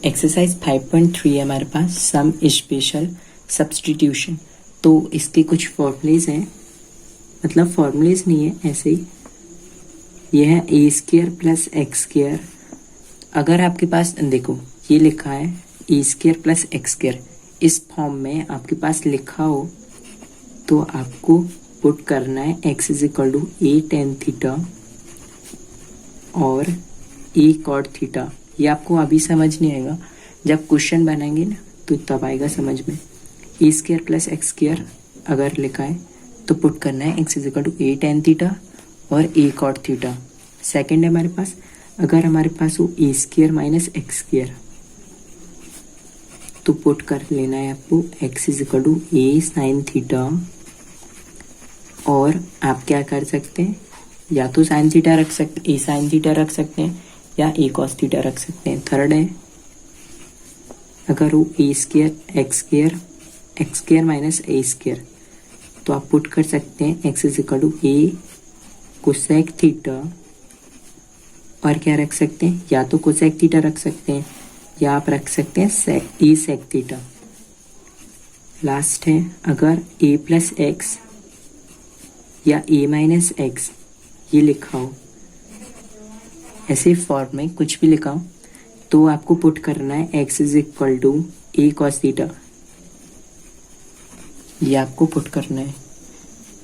Exercise 5.3 है हमारे पास, some special substitution. तो इसके कुछ फॉर्मूलेज हैं, मतलब फॉर्मूलेज नहीं है, ऐसे ही ये है ए स्क्वायर प्लस एक्स स्क्वायर। अगर आपके पास देखो ये लिखा है ए स्क्वायर प्लस एक्स स्क्वायर, इस फॉर्म में आपके पास लिखा हो तो आपको पुट करना है x is equal to a tan theta और ए कॉट थीटा। ये आपको अभी समझ नहीं आएगा, जब क्वेश्चन बनाएंगे ना तो तब आएगा समझ में। A square plus x square अगर लिखा है तो पुट करना है x is equal to a tan theta और ए कॉट थीटा। सेकेंड है हमारे पास, अगर हमारे पास हो a square minus x square तो पुट कर लेना है आपको x is equal to a sine theta. और आप क्या कर सकते हैं, या तो साइन थीटा रख सकते, ए साइन थीटा रख सकते हैं या ए कॉस थीटा रख सकते हैं। थर्ड है, अगर हो a square x square minus a square तो आप पुट कर सकते हैं x is equal to a cosec theta. और क्या रख सकते हैं, या तो कोसेक थीटा रख सकते हैं या आप रख सकते हैं ए सेक थीटा। लास्ट है, अगर ए प्लस एक्स या ए माइनस एक्स ये लिखा हो, ऐसे फॉर्म में कुछ भी लिखा हो तो आपको पुट करना है x is equal to a cos theta, ये आपको पुट करना है।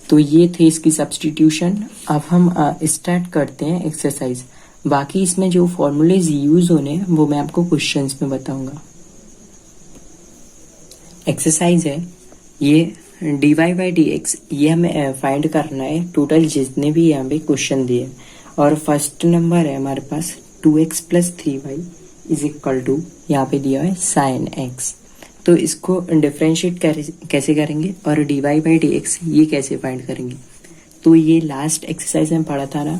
तो ये थे इसकी सब्स्टिट्यूशन। अब हम स्टार्ट करते हैं एक्सरसाइज। बाकी इसमें जो फॉर्मूलेज यूज होने हैं वो मैं आपको क्वेश्चंस में बताऊंगा। एक्सरसाइज है ये dy बाई डी एक्स, ये हमें फाइंड करना है टोटल जितने भी यहाँ पे क्वेश्चन दिए। और फर्स्ट नंबर है हमारे पास 2x plus 3y is equal to, यहाँ पे दिया है साइन x। तो इसको डिफ्रेंशिएट कैसे करेंगे और dy बाई डी एक्स ये कैसे फाइंड करेंगे। तो ये लास्ट एक्सरसाइज में पढ़ा था ना,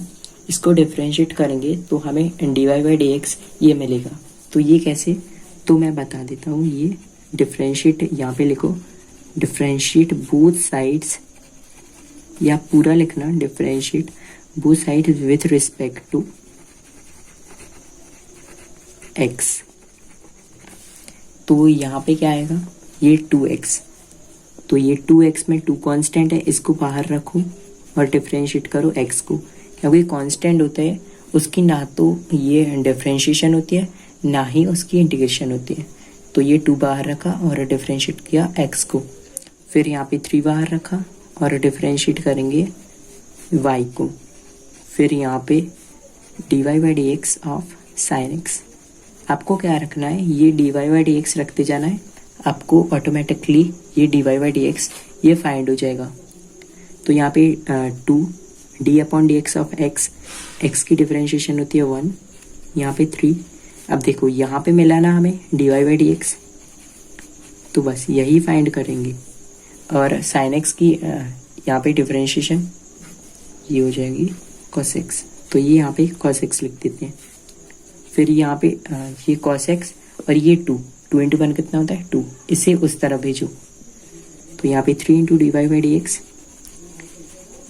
इसको डिफ्रेंशिएट करेंगे तो हमें dy बाई डी एक्स ये मिलेगा। तो ये कैसे, तो मैं बता देता हूँ। ये डिफ्रेंशिएट, यहाँ पे लिखो डिफ्रेंशिएट बोथ साइड्स, या पूरा लिखना differentiate both sides with respect to x। तो यहाँ पे क्या आएगा, ये 2x, तो ये 2x में 2 कांस्टेंट है, इसको बाहर रखो और डिफ्रेंशिएट करो x को, क्योंकि कांस्टेंट होता है उसकी ना तो ये डिफ्रेंशिएशन होती है ना ही उसकी इंटीग्रेशन होती है। तो ये 2 बाहर रखा और डिफ्रेंशिएट किया x को, फिर यहाँ पे 3 बाहर रखा और डिफ्रेंशिएट करेंगे y को, फिर यहाँ पे dy by d x of sign x। आपको क्या रखना है, ये dy बाई डी एक्स रखते जाना है, आपको ऑटोमेटिकली ये dy बाई डी एक्स ये फाइंड हो जाएगा। तो यहाँ पे 2 D upon d x of x की डिफ्रेंशिएशन होती है 1, यहाँ पे 3। अब देखो यहाँ पे मिला ना हमें dy बाई डी एक्स, तो बस यही फाइंड करेंगे। और साइन x की यहाँ पे डिफ्रेंशिएशन ये हो जाएगी cos x, तो ये यहाँ पे cos x लिख देते हैं। फिर यहाँ पे ये cos x और ये 2 इंटू 1 कितना होता है 2, इसे उस तरफ भेजो। तो यहाँ पे 3 into d y by d x,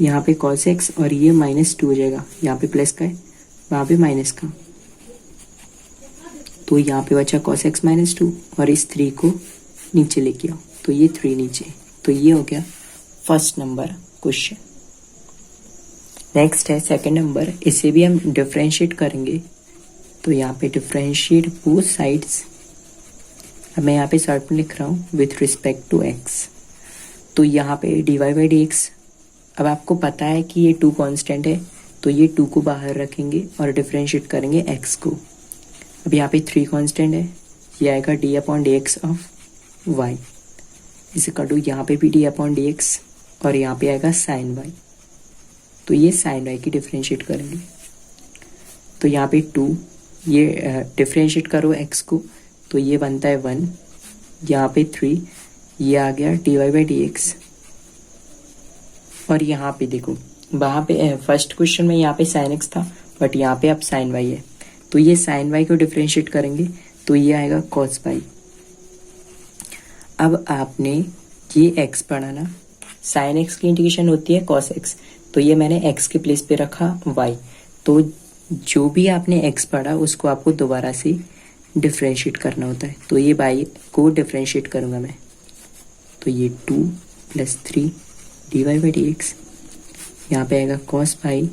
यहाँ पे cos x और ये -2 हो जाएगा, यहाँ पे प्लस का है वहाँ पे माइनस का, तो यहाँ पे बचा cos x -2 और इस 3 को नीचे लेके आओ, तो ये 3 नीचे। तो ये हो गया फर्स्ट नंबर क्वेश्चन। नेक्स्ट है सेकंड नंबर, इसे भी हम डिफरेंशिएट करेंगे। तो यहाँ पे डिफरेंशिएट बोथ साइड्स, अब मैं यहाँ पे शॉर्ट में लिख रहा हूँ विथ रिस्पेक्ट टू x। तो यहाँ पे dy बाई डी एक्स, अब आपको पता है कि ये 2 कांस्टेंट है, तो ये 2 को बाहर रखेंगे और डिफरेंशिएट करेंगे x को। अब यहाँ पे 3 कांस्टेंट है, ये आएगा D upon d x of y इसे काटो, यहाँ पे भी डी अपॉन डी एक्स और यहाँ पे आएगा साइन y। तो ये साइन y की डिफरेंशिएट करेंगे, तो यहाँ पे 2 ये डिफरेंशिएट करो x को, तो ये बनता है 1, यहाँ पे 3 ये आ गया d y by d x. और यहाँ पे देखो, वहाँ पे फर्स्ट क्वेश्चन में यहाँ पे साइन x था, बट यहाँ पे अब साइन y है, तो ये साइन y को डिफरेंशिएट करेंगे, तो ये आएगा cos y। अब आपने ये x पढ़ा ना, साइन x की इंटीग्रेशन होती है cos x, तो ये मैंने x के प्लेस पे रखा y। तो जो भी आपने x पढ़ा उसको आपको दोबारा से डिफ्रेंशिएट करना होता है। तो ये बाई को डिफ्रेंशिएट करूँगा मैं, तो ये 2 + 3 dy/dx, यहाँ पे आएगा cos पाई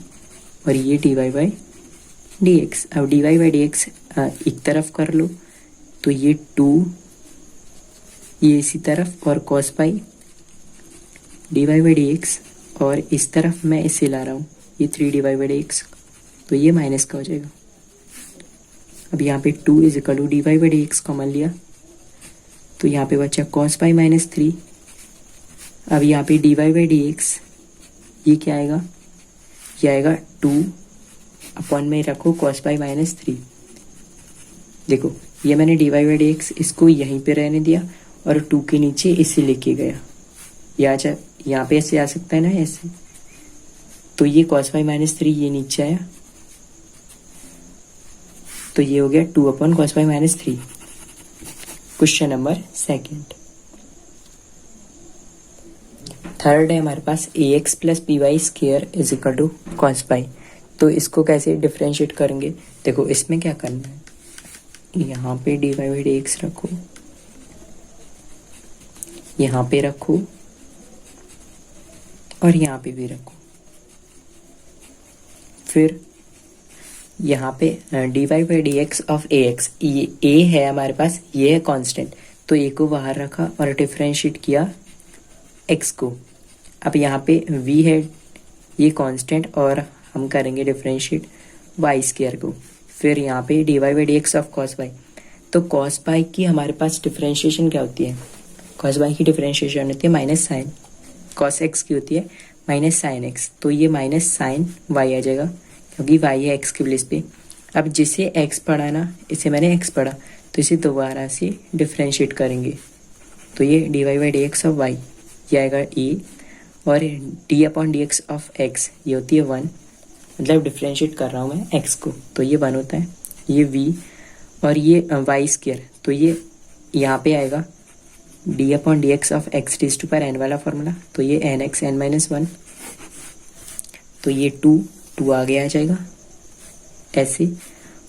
और ये dy/dx। अब dy/dx एक तरफ कर लो, तो ये 2 ये इसी तरफ और cos पाई dy/dx, और इस तरफ मैं इसे ला रहा हूँ, ये 3 dy/dx, तो ये माइनस का हो जाएगा। अब यहाँ पे 2 = dy/dx कॉमन लिया, तो यहाँ पे बचा cos पाई -3। अब यहाँ पे dy/dx ये क्या आएगा, ये आएगा 2 अपॉन में रखो cos पाई -3। देखो ये मैंने dy/dx इसको यहीं पे रहने दिया और 2 के नीचे इसे लेके गया, यहाँ पे ऐसे आ सकता है ना ऐसे, तो ये cos पाई -3 ये नीचे आया, तो ये हो गया 2 अपॉन cos पाई -3। Question number 2। थर्ड है हमारे पास ax + by² = cos पाई। तो इसको कैसे डिफ्रेंशिएट करेंगे, देखो इसमें क्या करना है, यहाँ पे dy/dx रखो, यहाँ पे रखो और यहाँ पे भी रखो, फिर यहाँ पे dy/dx ऑफ ax, ये a है हमारे पास, ये है कांस्टेंट, तो a को बाहर रखा और डिफ्रेंशिएट किया x को। अब यहाँ पे v है ये कांस्टेंट और हम करेंगे डिफ्रेंशिएट y² को, फिर यहाँ पे dy/dx ऑफ cos पाई। तो cos पाई की हमारे पास डिफ्रेंशिएशन क्या होती है, cos पाई की डिफ्रेंशिएशन होती है माइनस साइन, cos x की होती है माइनस साइन x, तो ये माइनस साइन y आ जाएगा क्योंकि y है x के प्लेस पे। अब जिसे x पढ़ा ना, इसे मैंने x पढ़ा, तो इसे दोबारा से डिफ्रेंशिएट करेंगे, तो ये dy/dx ऑफ y ये आएगा a, और d/dx ऑफ x ये होती है 1, मतलब डिफ्रेंशिएट कर रहा हूँ मैं x को, तो ये 1 होता है, ये v और ये y², तो ये यहाँ पे आएगा d/dx ऑफ x n वाला फॉर्मूला, तो ये nx n-1, तो ये 2 आगे आ जाएगा ऐसे,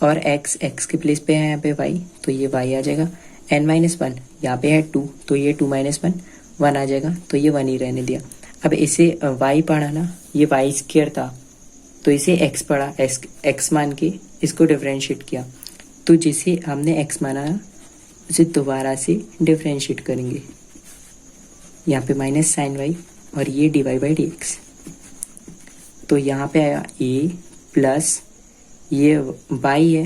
और x के प्लेस पे है यहाँ पे y, तो ये y आ जाएगा n-1, यहाँ पे है 2, तो ये 2 - 1 आ जाएगा, तो ये 1 ही रहने दिया। अब इसे y पढ़ा ना, ये y² था, तो इसे x पढ़ा, x मान के इसको डिफ्रेंशिएट किया, तो जिसे हमने x माना ना उसे दोबारा से डिफ्रेंशिएट करेंगे, यहाँ पे माइनस साइन y और ये dy/dx, तो यहाँ पे आया a प्लस ये y है,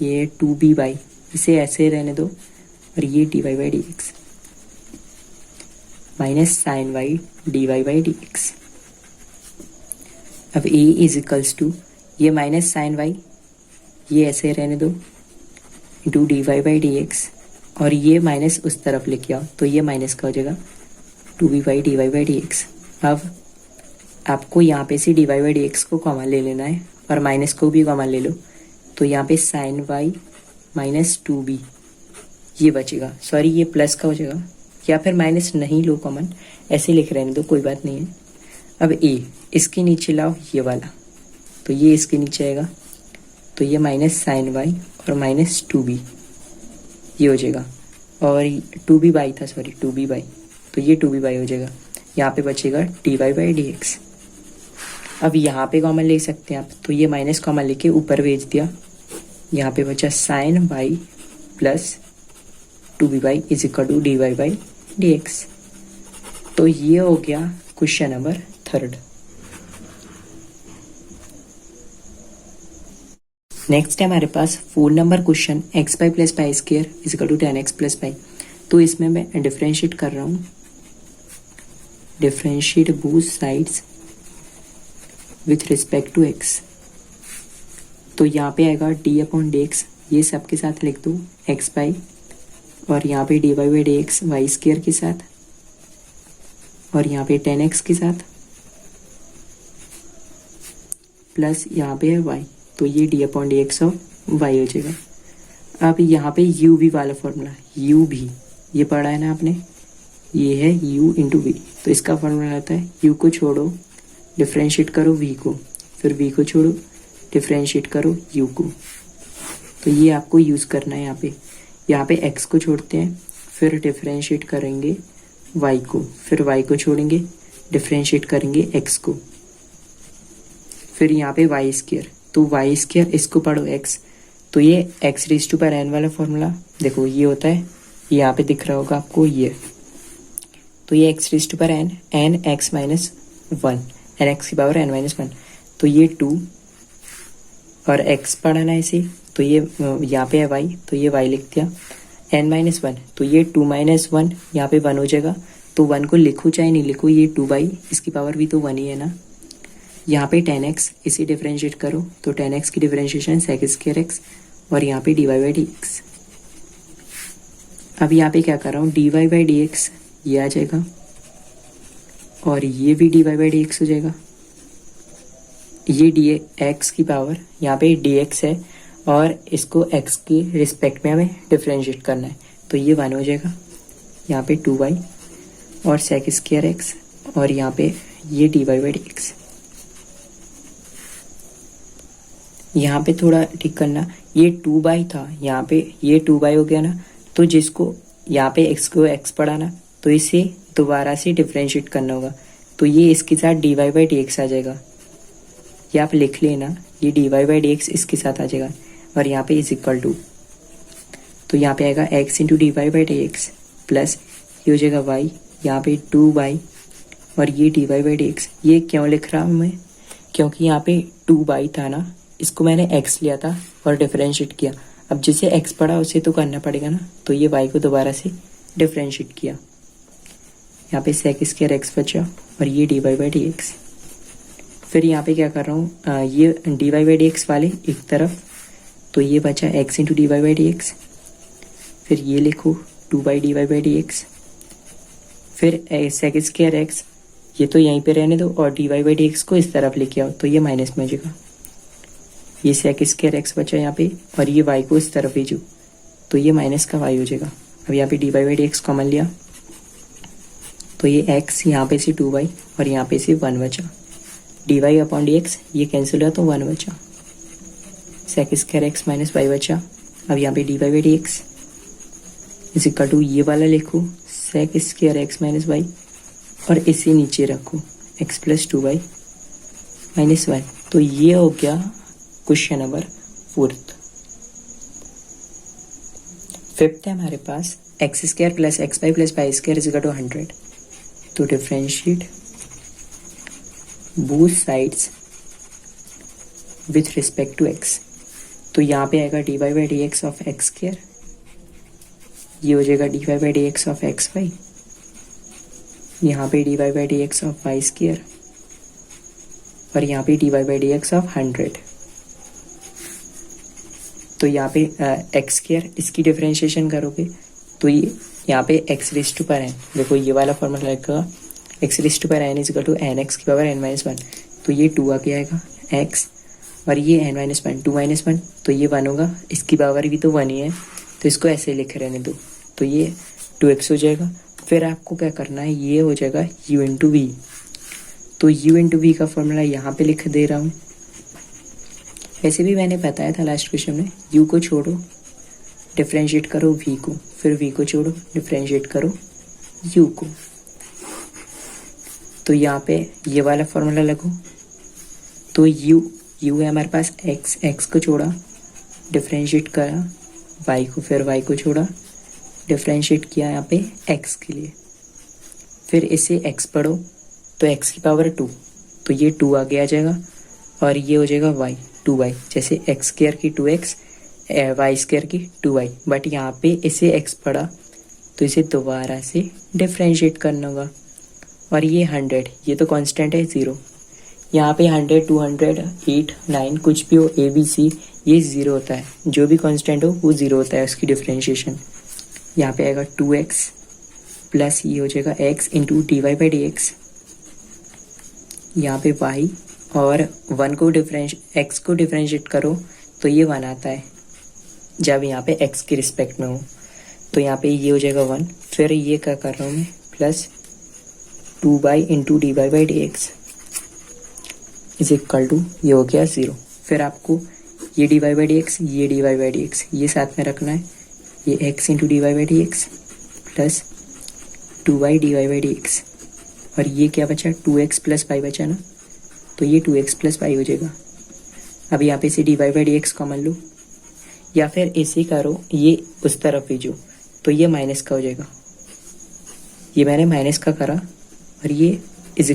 ये 2by, इसे ऐसे रहने दो, और ये dy/dx minus sign y dy/dx। अब a = ये माइनस साइन y ये ऐसे रहने दो इंटू dy/dx, और ये माइनस उस तरफ लेके आओ, तो ये माइनस का हो जाएगा 2b dy/dx। अब आपको यहाँ पे से dy/dx को कॉमन ले लेना है और माइनस को भी कॉमन ले लो, तो यहाँ पे साइन y माइनस 2b ये बचेगा, सॉरी ये प्लस का हो जाएगा, या फिर माइनस नहीं लो कॉमन, ऐसे लिख रहने दो, कोई बात नहीं है। अब a इसके नीचे लाओ ये वाला, तो ये इसके नीचे आएगा, तो ये माइनस साइन y और माइनस 2b ये हो जाएगा, और 2b/, था सॉरी 2b/, तो ये 2b/, हो जाएगा। यहाँ पे बचेगा dy/dx। अब यहाँ पे कॉमन ले सकते हैं आप, तो ये माइनस कॉमन लेके ऊपर भेज दिया, यहाँ पे बचा sign y plus 2b/, = dy/dx। तो ये हो गया क्वेश्चन नंबर 3। नेक्स्ट है हमारे पास 4 number question, x² + y² = 10x + y। तो इसमें मैं डिफ्रेंशिएट कर रहा हूँ, differentiate both sides with respect to x। तो यहाँ पे आएगा d/dx, ये सब के साथ लिख दो x/, और यहाँ पे dy/dx y² के साथ, और यहाँ पे 10x के साथ, प्लस यहाँ पे है y, तो ये d/dx ऑफ y हो जाएगा। अब यहाँ पे u v वाला फॉर्मूला, u v ये पढ़ा है ना आपने, ये है u × v, तो इसका फॉर्मूला आता है u को छोड़ो डिफ्रेंशिएट करो v को, फिर v को छोड़ो डिफ्रेंशिएट करो u को, तो तो ये आपको यूज़ करना है यहाँ पे x को छोड़ते हैं, फिर डिफ्रेंशिएट करेंगे y को, फिर y को छोड़ेंगे, डिफ्रेंशिएट करेंगे x को, फिर यहाँ पे वाई स्क्वायर, तो वाई स्क्वायर इसको पढ़ो x, तो ये x raise to power n वाला फॉर्मूला देखो ये होता है, ये यहाँ पे दिख रहा होगा आपको ये, तो ये x raise to power n x minus 1 n x की पावर n माइनस 1, तो ये 2 और x पढ़ाना है इसे, तो ये यहाँ पे है y, तो ये y लिख दिया, n माइनस 1, तो ये 2 माइनस 1 यहाँ पे 1 हो जाएगा, तो 1 को लिखूँ चाहे नहीं लिखूँ, ये 2 इसकी पावर भी तो 1 ही है ना। यहाँ पे 10x इसे डिफरेंशिएट करो, तो 10x की डिफरेंशिएशन सेक स्क्वायर x और यहाँ पे dy बाई डी एक्स। अब यहाँ पे क्या कर रहा हूँ, dy बाई डी एक्स ये आ जाएगा और ये भी dy बाई डी एक्स हो जाएगा, ये dx की पावर यहाँ पे dx है और इसको x के रिस्पेक्ट में हमें डिफरेंशिएट करना है, तो ये 1 हो जाएगा, यहाँ पे 2y और सेक स्क्वायर x और यहाँ पे ये dy बाई डी एक्स। यहाँ पे थोड़ा ठीक करना, ये 2 था, यहाँ पे ये 2 हो गया ना, तो जिसको यहाँ पे x को x पढ़ाना, तो इसे दोबारा से डिफरेंशिएट करना होगा, तो ये इसके साथ dy बाई डी एक्स आ जाएगा, ये आप लिख लेना, ये dy बाई डी एक्स इसके साथ आ जाएगा और यहाँ पे इज इक्वल टू, तो यहाँ पे आएगा x into dy by d x plus ये हो जाएगा y, यहाँ पे 2y और ये dy बाई डी एक्स। ये क्यों लिख रहा हूँ मैं, क्योंकि यहाँ पे 2 था ना, इसको मैंने x लिया था और डिफरेंशिएट किया, अब जिसे x पढ़ा उसे तो करना पड़ेगा ना, तो ये y को दोबारा से डिफरेंशिएट किया, यहाँ पे सेक स्क्वायर x बचा और ये dy बाई डी एक्स। फिर यहाँ पे क्या कर रहा हूँ, ये dy बाई डी एक्स वाले एक तरफ, तो ये बचा x into dy by d x, फिर ये लिखो 2 by dy by d x, फिर सेक स्क्वायर x ये तो यहीं पे रहने दो और dy बाई डी एक्स को इस तरफ लेके आओ, तो ये माइनस में हो जाएगा, ये सेक स्क्वायर x बचा यहाँ पे और ये y को इस तरफ भेजो, तो ये माइनस का y हो जाएगा। अब यहाँ पे dy by d x common लिया, तो ये x यहाँ पे से 2y और यहाँ पे से 1 बचा, dy अपॉन डी एक्स ये कैंसिल हुआ तो 1 बचा, sec square x minus y बचा। अब यहाँ पे dy by d x is equal to ये वाला लिखो sec square x minus y और इसे नीचे रखो x प्लस 2y माइनस 1, तो ये हो गया क्वेश्चन नंबर 4। फिफ्थ है हमारे पास x square plus x y plus y square is equal to 100, तो differentiate both sides with respect to x, तो यहाँ पे आएगा d y by d x of x square, ये हो जाएगा d y by d x of x y, यहाँ पे d y by d x of y square और यहाँ पे d y by d x of 100। तो यहाँ पे एक्स स्क्वायर इसकी डिफरेंशिएशन करोगे तो ये यहाँ पे x raise to power n, देखो ये वाला फॉर्मूला लगेगा x raise to power n is equal to n x की पावर एन माइनस 1, तो ये 2 आके आएगा एक्स और ये एन माइनस 1, 2 माइनस 1 तो ये 1 होगा, इसकी पावर भी तो 1 ही है, तो इसको ऐसे लिख रहने दो, तो ये 2x हो जाएगा। फिर आपको क्या करना है, ये हो जाएगा u इंटू वी, तो u इंटू वी का फॉर्मूला यहाँ पे लिख दे रहा हूँ, वैसे भी मैंने बताया था लास्ट क्वेश्चन में, u को छोड़ो डिफरेंशिएट करो v को, फिर v को छोड़ो डिफरेंशिएट करो u को, तो यहाँ पे ये वाला फॉर्मूला लगो, तो u है हमारे पास x को छोड़ा डिफरेंशिएट करा y को, फिर y को छोड़ा डिफरेंशिएट किया यहाँ पे x के लिए, फिर इसे x पढ़ो तो x की पावर 2, तो ये 2 आगे आ जाएगा और ये हो जाएगा y 2y, जैसे x स्क्वायर की 2x y स्क्वायर की 2y, बट यहाँ पे इसे x पढ़ा तो इसे दोबारा से डिफरेंशिएट करना होगा, और ये 100 ये तो कांस्टेंट है 0, यहाँ पे 100 200 8 9 कुछ भी हो a b c ये 0 होता है, जो भी कांस्टेंट हो वो 0 होता है उसकी डिफरेंशिएशन। यहाँ पे आएगा 2x प्लस ये हो जाएगा x into d y by d x, यहाँ पे y और 1 को x को डिफरेंशिएट करो तो ये 1 आता है जब यहाँ पे x के रिस्पेक्ट में हो, तो यहाँ पे ये हो जाएगा 1, फिर ये क्या कर रहा हूँ मैं plus 2y into d y by d x is equal to ये हो गया 0। फिर आपको ये d y by d x, ये d y by d x, ये साथ में रखना है, ये x into d y by d x plus 2y d y by d x, और ये क्या बचा, 2x प्लस वाई बचा ना, तो ये 2x प्लस वाई हो जाएगा। अब यहाँ पे से d y by d x common लो, या फिर ऐसे करो, ये उस तरफ भेजो, तो ये माइनस का हो जाएगा। ये मैंने माइनस का करा और ये इज,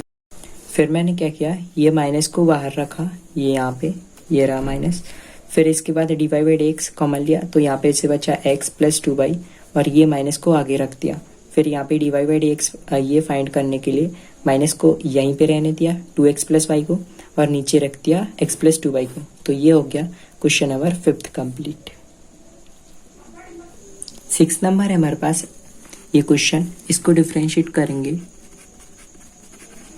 फिर मैंने क्या किया, ये माइनस को बाहर रखा, ये यहाँ पे ये रहा माइनस, फिर इसके बाद d y by d x common लिया, तो यहाँ पे से बचा x प्लस 2y और ये माइनस को आगे रख दिया। फिर यहाँ पे d y by d x ये फाइंड करने के लिए माइनस को यहीं पे रहने दिया 2x प्लस वाई को, और नीचे रख दिया x प्लस 2y को। तो ये हो गया क्वेश्चन नंबर 5 कंप्लीट। 6 नंबर है हमारे पास ये क्वेश्चन, इसको डिफरेंशिएट करेंगे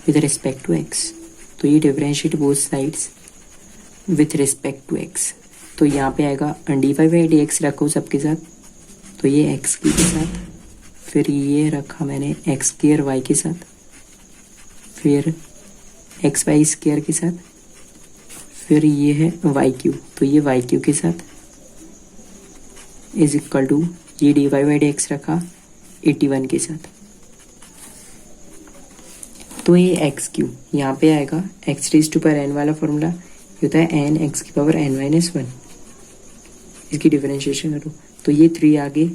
विद रिस्पेक्ट टू x। तो ये differentiate both sides with respect to x। तो यहाँ पे आएगा d y by d x रखो सबके साथ, तो ये एक्स के साथ, फिर ये रखा मैंने एक्स स्क्वायर वाई के साथ, फिर एक्स वाई स्क्वायर के साथ, फिर ये है वाई क्यूब, तो ये वाई क्यूब के साथ इज इक्वल टू ये d y by d x रखा 81 के साथ। तो ये एक्स क्यूब यहाँ पे आएगा, x raise to power n वाला फॉर्मूला होता है एन एक्स की पावर एन माइनस 1। इसकी डिफरेंशिएशन करो, तो ये 3 आगे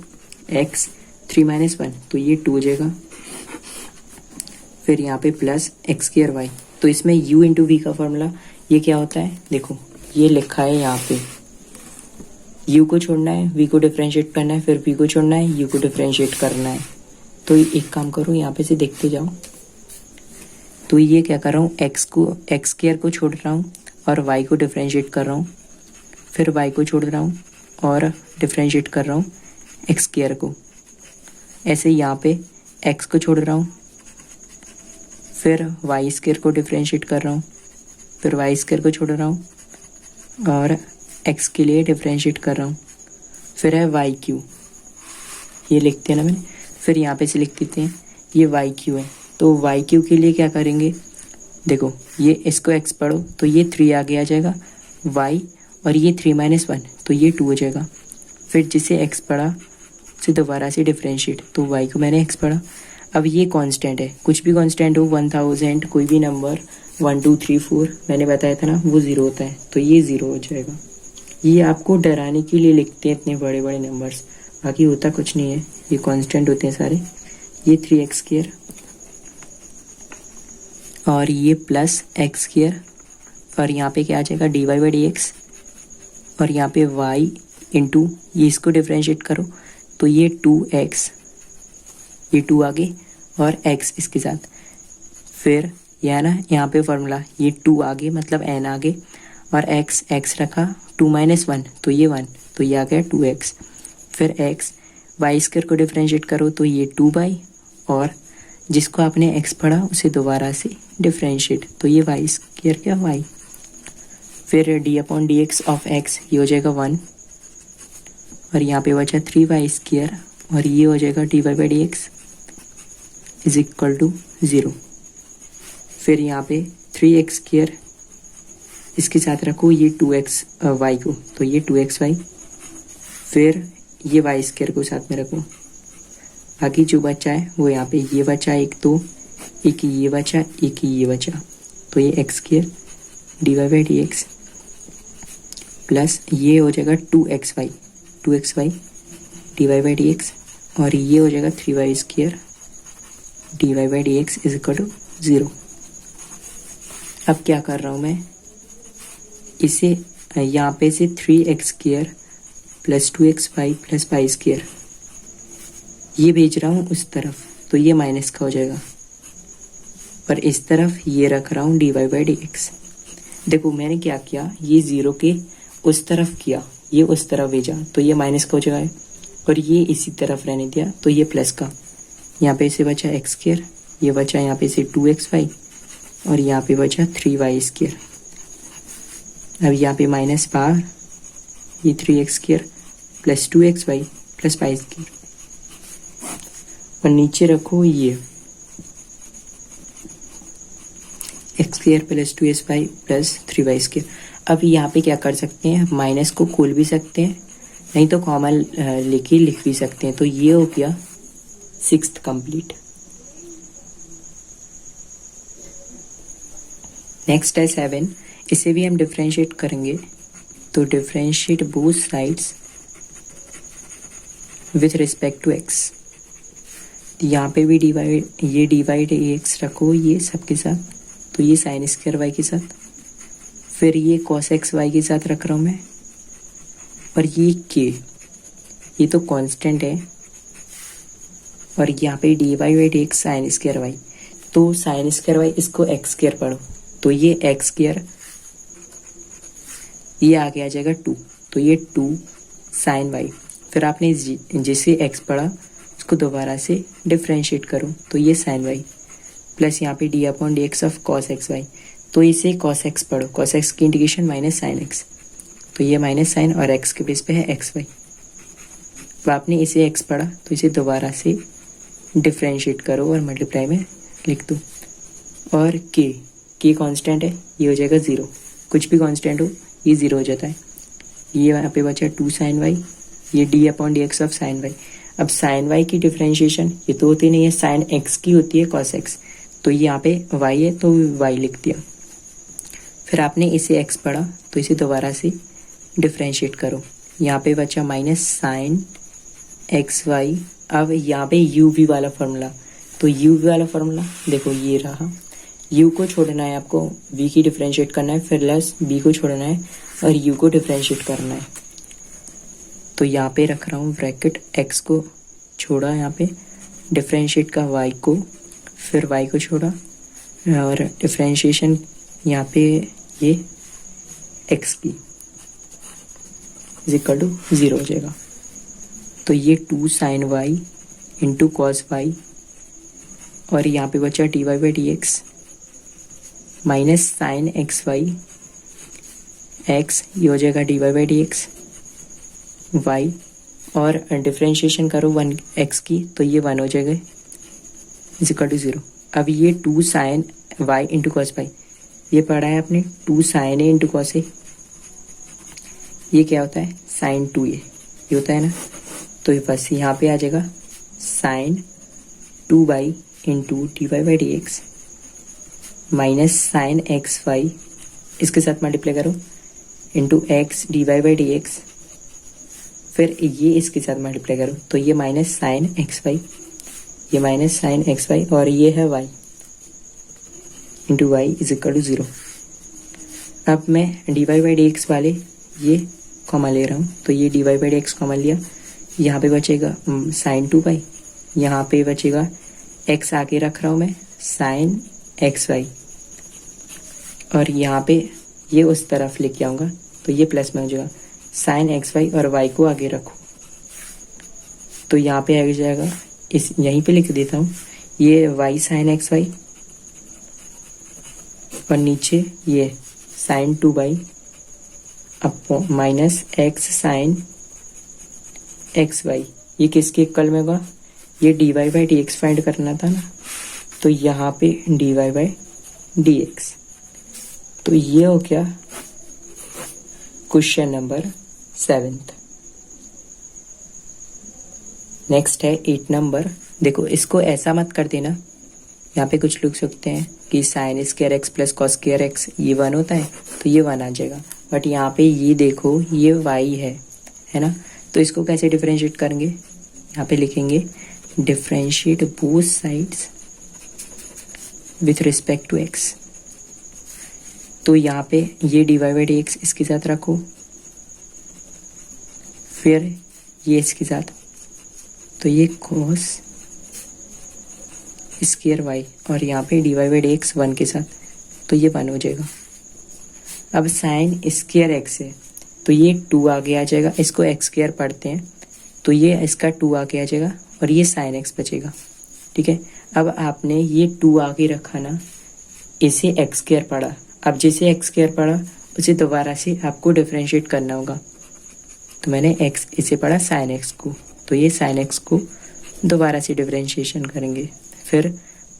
एक्स 3 माइनस 1, तो ये 2 हो जाएगा। फिर यहाँ पे प्लस एक्स स्क्वायर वाई, तो इसमें u इंटू वी का फॉर्मूला ये क्या होता है, देखो ये लिखा है यहाँ पे, u को छोड़ना है, v को डिफरेंशिएट करना है, फिर v को छोड़ना है, u को डिफरेंशिएट करना है। तो एक काम करो, यहाँ पे से देखते जाओ, तो ये क्या कर रहा हूँ, एक्स स्क्वायर को छोड़ रहा हूँ और y को डिफरेंशिएट कर रहा हूँ, फिर y को छोड़ रहा हूँ और डिफरेंशिएट कर रहा हूँ एक्स स्क्वायर को। ऐसे यहाँ पे x को छोड़ रहा हूँ, फिर वाई स्क्वायर को डिफरेंशिएट कर रहा हूँ, फिर वाई स्क्वायर को छोड़ रहा हूँ और x के लिए डिफरेंशिएट कर रहा हूँ, फिर है वाई क्यू, ये लिखते हैं ना मैंने, फिर यहाँ पे से लिख देते हैं ये वाई क्यू है। तो वाई क्यू के लिए क्या करेंगे, देखो ये इसको x पढ़ो, तो ये 3 आगे आ जाएगा y, और ये 3 माइनस 1, तो ये 2 हो जाएगा। फिर जिसे x पढ़ा उसे दोबारा से डिफरेंशिएट, तो y को मैंने x पढ़ा। अब ये कांस्टेंट है, कुछ भी कांस्टेंट हो 1000 कोई भी नंबर 1 2 3 4 मैंने बताया था ना, वो 0 होता है, तो ये 0 हो जाएगा। ये आपको डराने के लिए लिखते हैं इतने बड़े बड़े नंबर्स, बाकी होता कुछ नहीं है, ये कांस्टेंट होते हैं सारे। ये 3x स्क्वायर और ये प्लस एक्स स्क्वायर, और यहाँ पे क्या आ जाएगा d y by d x, और यहाँ पे y इंटू ये इसको डिफरेंशिएट करो, तो ये 2x, ये 2 आगे और x इसके साथ, फिर यह ना यहाँ पे फॉर्मूला ये 2 आगे मतलब n आगे और x रखा 2 माइनस 1, तो ये 1, तो ये आ गया 2x। फिर x वाई स्क्वायर को डिफरेंशिएट करो, तो ये 2y, और जिसको आपने x पढ़ा उसे दोबारा से डिफरेंशिएट, तो ये वाई स्क्वायर क्या y, फिर D upon d x of x, ये हो जाएगा 1, और यहाँ पे बचा 3y स्क्वायर, और ये हो जाएगा d y by d x is equal to 0। फिर यहाँ पे 3x स्क्वायर इसके साथ रखो ये 2x y को, तो ये 2xy, फिर ये y स्क्वायर को साथ में रखो। बाकी जो बचा है वो यहाँ पे ये बचा, एक तो एक ये बचा, एक ये बचा, तो ये x square d y by d x plus ये हो जाएगा 2xy d y by d x, और ये हो जाएगा 3y square d y by d x is equal to 0। अब क्या कर रहा हूँ मैं, इसे यहाँ पे से 3x square plus 2xy plus y square ये भेज रहा हूँ उस तरफ, तो ये माइनस का हो जाएगा, और इस तरफ ये रख रहा हूँ d y by d x. देखो मैंने क्या किया, ये 0 के उस तरफ किया, ये उस तरफ भेजा, तो ये माइनस का हो जाएगा, और ये इसी तरफ रहने दिया, तो ये प्लस का। यहाँ पे से बचा एक्स स्क्वायर, ये बचा यहाँ पे से 2xy, और यहाँ पे बचा 3y स्क्वायर। अब यहाँ पे माइनस बाहर, ये 3x square plus 2xy plus y square, और नीचे रखो ये x square plus 2sy plus 3y square. अब यहाँ पे क्या कर सकते हैं, माइनस को खोल भी सकते हैं, नहीं तो कॉमन लेके लिख भी सकते हैं। तो ये हो गया सिक्स्थ कंप्लीट। नेक्स्ट है 7, इसे भी हम डिफ्रेंशिएट करेंगे। तो differentiate both sides with respect to x. यहाँ पे भी डिवाइड, ये डिवाइड एक्स रखो ये सबके साथ, तो ये साइन स्क्वायर वाई के साथ, फिर ये कॉस एक्स वाई के साथ रख रहा हूँ मैं, और ये के, ये तो कांस्टेंट है, और यहाँ पे d y by d x sine square y, तो साइन स्क्वायर वाई इसको एक्स स्क्वायर पढ़ो, तो ये एक्स स्क्वायर, ये आगे आ जाएगा 2, तो ये 2 साइन वाई, फिर आपने जिसे एक्स पढ़ा उसको दोबारा से डिफ्रेंशिएट करो, तो ये साइन वाई, प्लस यहाँ पे d upon d x of cos x y, तो इसे कॉस एक्स पढ़ो, कॉस एक्स की इंटीग्रेशन माइनस साइन एक्स, तो ये माइनस साइन और एक्स के बेस पे है एक्स वाई। अब आपने इसे एक्स पढ़ा तो इसे दोबारा से डिफ्रेंशिएट करो और मल्टीप्लाई में लिख दो, और के कांस्टेंट है, ये हो जाएगा 0, कुछ भी कांस्टेंट हो ये 0 हो जाता है। ये यहाँ पे बचा 2 साइन वाई, ये d upon d x of sine y. अब साइन वाई की डिफ्रेंशिएशन ये तो होती नहीं है, साइन एक्स की होती है कॉस एक्स, तो ये यहाँ पे वाई है तो वाई लिख दिया। फिर आपने इसे एक्स पढ़ा तो इसे दोबारा से डिफ्रेंशिएट करो, यहाँ पे बचा माइनस साइन एक्स वाई। अब यहाँ पे यू वी वाला फॉर्मूला, तो यू वी वाला फॉर्मूला देखो ये रहा, यू को छोड़ना है आपको, वी की डिफ्रेंशिएट करना है, फिर लेस बी को छोड़ना है और यू को डिफ्रेंशिएट करना है। तो यहाँ पे रख रहा हूँ ब्रैकेट, एक्स को छोड़ा यहाँ पे, डिफ्रेंशिएट का वाई को, फिर वाई को छोड़ा, और डिफ्रेंशिएशन यहाँ पे ये एक्स की इज इक्वल टू 0 हो जाएगा। तो ये 2 sine y into cos y, और यहाँ पे बचा d y by d x minus sine x y x, ये हो जाएगा d y by d x y, और डिफ्रेंशिएशन करो 1 एक्स की, तो ये 1 हो जाएगा इज इक्वल टू 0। अब ये 2 sine y into cos y, ये पढ़ा है आपने 2 sine a into cos a, ये क्या होता है साइन 2 ए, ये होता है ना, तो ये बस यहाँ पे आ जाएगा sine 2 y into d y by d x minus sine x y, इसके साथ मल्टीप्लाई करो into x d y by d x, फिर ये इसके साथ मल्टीप्लाई करो, तो ये माइनस साइन एक्स वाई, ये माइनस साइन एक्स वाई, और ये है y into y is equal to 0। अब मैं d y by d x वाले ये कॉमन ले रहा हूँ, तो ये d y by d x common लिया, यहाँ पे बचेगा साइन 2 वाई, यहाँ पे बचेगा एक्स आगे रख रहा हूँ मैं साइन एक्स वाई, और यहाँ पे ये उस तरफ लेके आऊँगा, तो ये प्लस में हो जाएगा साइन एक्स वाई, और वाई को आगे रखो, तो यहाँ पे आ जाएगा, इस यहीं पे लिख देता हूँ, ये वाई साइन एक्स वाई, और नीचे ये sine 2 y upon minus x sine x y, ये किसके इक्वल में होगा, ये d y by d x find करना था ना, तो यहाँ पे d y by d x, तो ये हो गया क्वेश्चन नंबर 7। नेक्स्ट है 8 नंबर। देखो इसको ऐसा मत कर देना, यहाँ पे कुछ लोग सोचते हैं कि sine square x plus cos square x ये 1 होता है, तो ये 1 आ जाएगा, बट यहाँ पे ये देखो ये y है ना, तो इसको कैसे डिफरेंशिएट करेंगे, यहाँ पे लिखेंगे differentiate both sides with respect to x। तो यहाँ पे ये d y by d x इसके साथ रखो, फिर ये इसके साथ, तो ये कॉस स्क्वायर वाई, और यहाँ पे d y by d x 1 के साथ, तो ये 1 हो जाएगा। अब साइन स्क्वायर एक्स है, तो ये 2 आगे आ जाएगा, इसको एक्स स्क्वायर पढ़ते हैं, तो ये इसका 2 आगे आ जाएगा, और ये साइन एक्स बचेगा, ठीक है। अब आपने ये 2 आगे रखा ना, इसे एक्स स्क्वायर पढ़ा, अब जैसे एक्स स्क्वायर पढ़ा उसे दोबारा से आपको डिफरेंशिएट करना होगा, तो मैंने एक्स इसे पढ़ा साइन एक्स को, तो ये साइन एक्स को दोबारा से डिफरेंशिएशन करेंगे, फिर